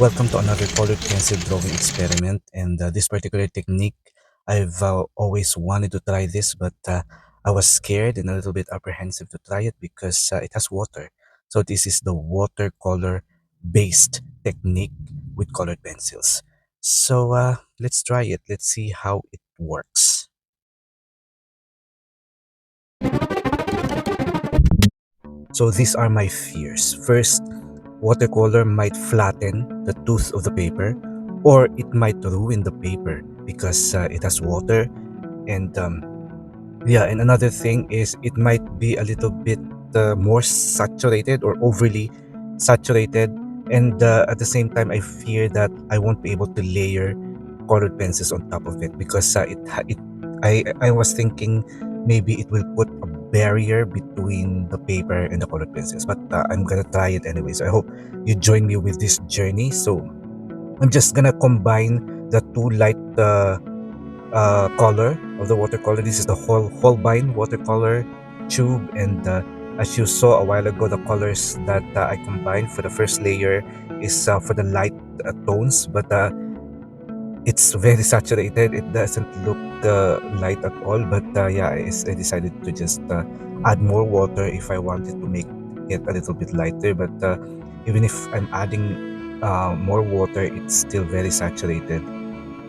Welcome to another colored pencil drawing experiment. And this particular technique, I've always wanted to try this, but I was scared and a little bit apprehensive to try it because it has water. So this is the watercolor based technique with colored pencils. So let's try it. Let's see how it works. So these are my fears. First, watercolor might flatten the tooth of the paper, or it might ruin the paper because it has water. And yeah, and another thing is it might be a little bit more saturated or overly saturated. And at the same time, I fear that I won't be able to layer colored pencils on top of it because I was thinking maybe it will put a barrier between the paper and the colored pencils. But I'm gonna try it anyway. So I hope you join me with this journey. So I'm just gonna combine the two light color of the watercolor. This is the Holbein watercolor tube, and as you saw a while ago, the colors that I combined for the first layer is for the light tones, but it's very saturated. It doesn't look light at all. But yeah, I decided to just add more water if I wanted to make it a little bit lighter. But even if I'm adding more water, it's still very saturated.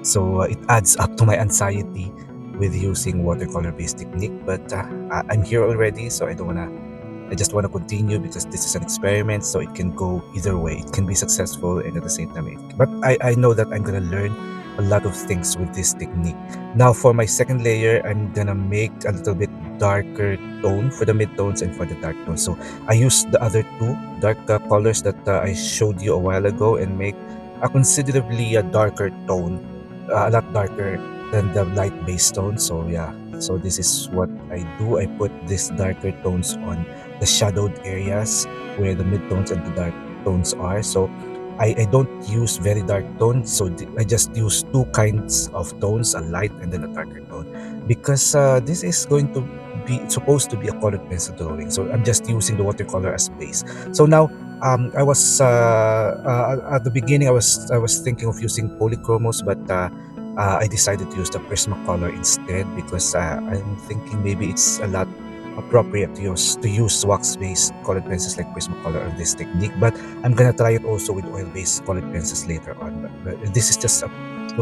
So it adds up to my anxiety with using watercolor based technique. But I'm here already, so I just want to continue because this is an experiment, so it can go either way. It can be successful, and at the same time, but I know that I'm gonna learn a lot of things with this technique. Now, for my second layer, I'm gonna make a little bit darker tone for the midtones and for the dark tones. So I used the other two dark colors that I showed you a while ago and make a considerably darker tone, a lot darker than the light base tone. So yeah, so this is what I do. I put these darker tones on the shadowed areas where the midtones and the dark tones are. So I don't use very dark tones, so I just use two kinds of tones, a light and then a darker tone, because this is going to be supposed to be a colored pencil drawing. So I'm just using the watercolor as base. So now I was at the beginning I was thinking of using polychromos, but I decided to use the Prismacolor instead because I'm thinking maybe it's a lot appropriate to use wax-based colored pencils like Prismacolor or this technique. But I'm gonna try it also with oil-based colored pencils later on. But this is just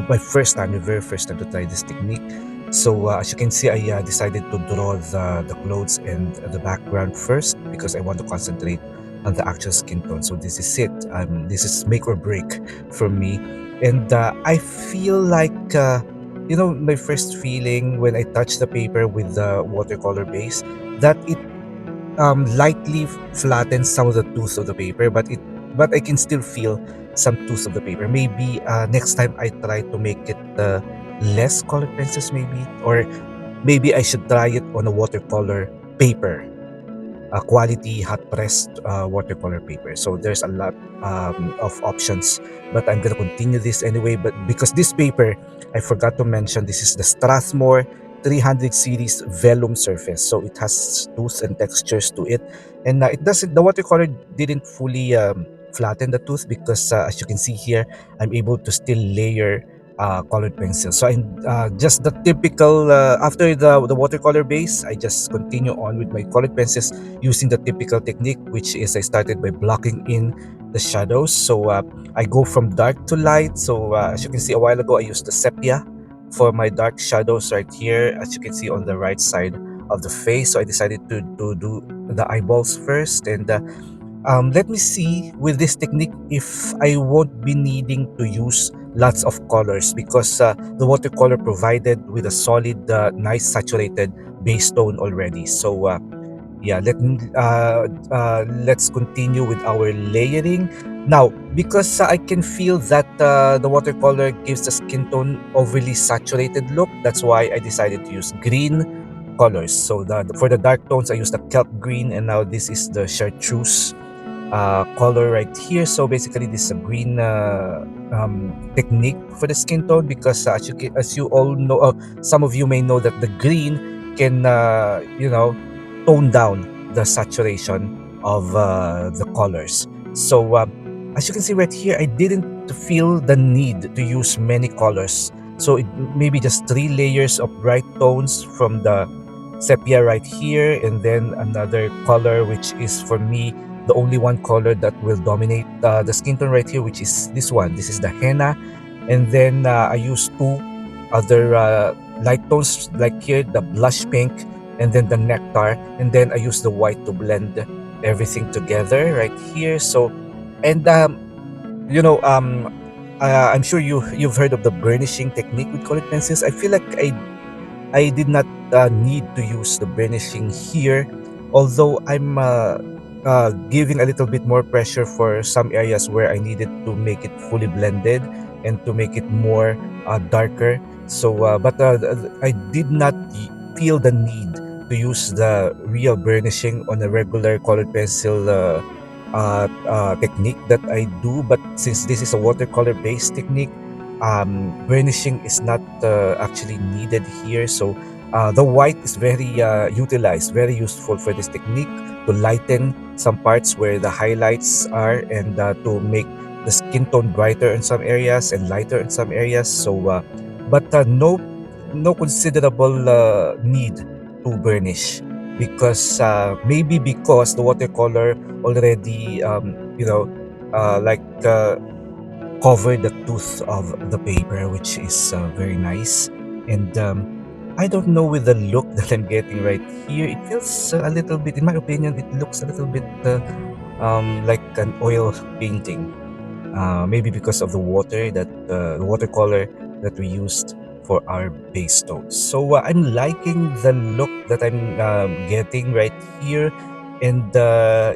my first time, the very first time to try this technique. So as you can see, I decided to draw the clothes and the background first because I want to concentrate on the actual skin tone. So this is it. This is make or break for me, and I feel like. My first feeling when I touch the paper with the watercolor base, that it lightly flattens some of the tooth of the paper, but I can still feel some tooth of the paper. Maybe next time I try to make it less colored pencils, maybe, or maybe I should try it on a watercolor paper, a quality hot pressed watercolor paper. So there's a lot of options, but I'm gonna continue this anyway. But because this paper, I forgot to mention, this is the Strathmore 300 series vellum surface, so it has tooth and textures to it, and it doesn't. The watercolor didn't fully flatten the tooth because, as you can see here, I'm able to still layer colored pencil. So I'm just the typical after the watercolor base, I just continue on with my colored pencils using the typical technique, which is I started by blocking in the shadows. So I go from dark to light. So as you can see a while ago, I used the sepia for my dark shadows right here, as you can see on the right side of the face. So I decided to do the eyeballs first, and let me see with this technique if I won't be needing to use lots of colors because the watercolor provided with a solid, nice saturated base tone already. So yeah, let's continue with our layering now, because I can feel that the watercolor gives the skin tone overly saturated look. That's why I decided to use green colors. So for the dark tones, I used the kelp green, and now this is the chartreuse color right here. So basically, this is a green technique for the skin tone because as you all know, some of you may know that the green can tone down the saturation of the colors. So as you can see right here, I didn't feel the need to use many colors. So it maybe just 3 layers of bright tones from the sepia right here, and then another color which is for me the only one color that will dominate the skin tone right here, which is this one. This is the henna, and then I use two other light tones like here, the blush pink, and then the nectar, and then I use the white to blend everything together right here. So, and you know, I'm sure you've heard of the burnishing technique with colored pencils. I feel like I did not need to use the burnishing here, although I'm giving a little bit more pressure for some areas where I needed to make it fully blended and to make it more darker. So, I did not feel the need to use the real burnishing on a regular colored pencil technique that I do. But since this is a watercolor based technique, burnishing is not actually needed here. So the white is very utilized, very useful for this technique to lighten some parts where the highlights are, and to make the skin tone brighter in some areas and lighter in some areas. So, no considerable need to burnish, because maybe because the watercolor already like cover the tooth of the paper, which is very nice. And I don't know, with the look that I'm getting right here, it feels a little bit, in my opinion, it looks a little bit like an oil painting. Maybe because of the water that the watercolor that we used for our base tones. So I'm liking the look that I'm getting right here, and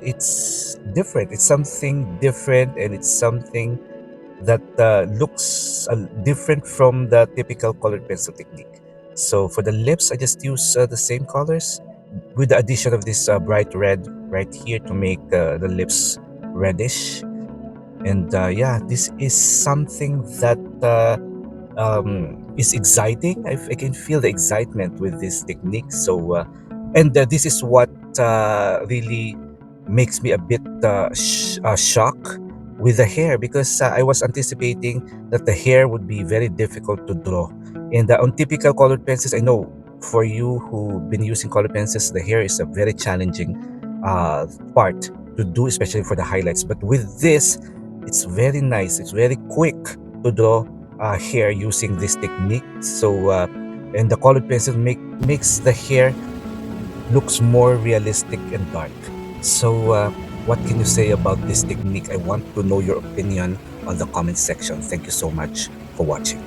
it's different. It's something different, and it's something that looks different from the typical colored pencil technique. So for the lips, I just use the same colors with the addition of this bright red right here to make the lips reddish. And yeah, this is something that is exciting. I can feel the excitement with this technique. So, and this is what really makes me a bit shocked with the hair, because I was anticipating that the hair would be very difficult to draw. And on typical colored pencils, I know for you who've been using colored pencils, the hair is a very challenging part to do, especially for the highlights. But with this, it's very nice. It's very quick to draw hair using this technique. So, and the colored pencil makes the hair looks more realistic and dark. So, what can you say about this technique? I want to know your opinion on the comment section. Thank you so much for watching.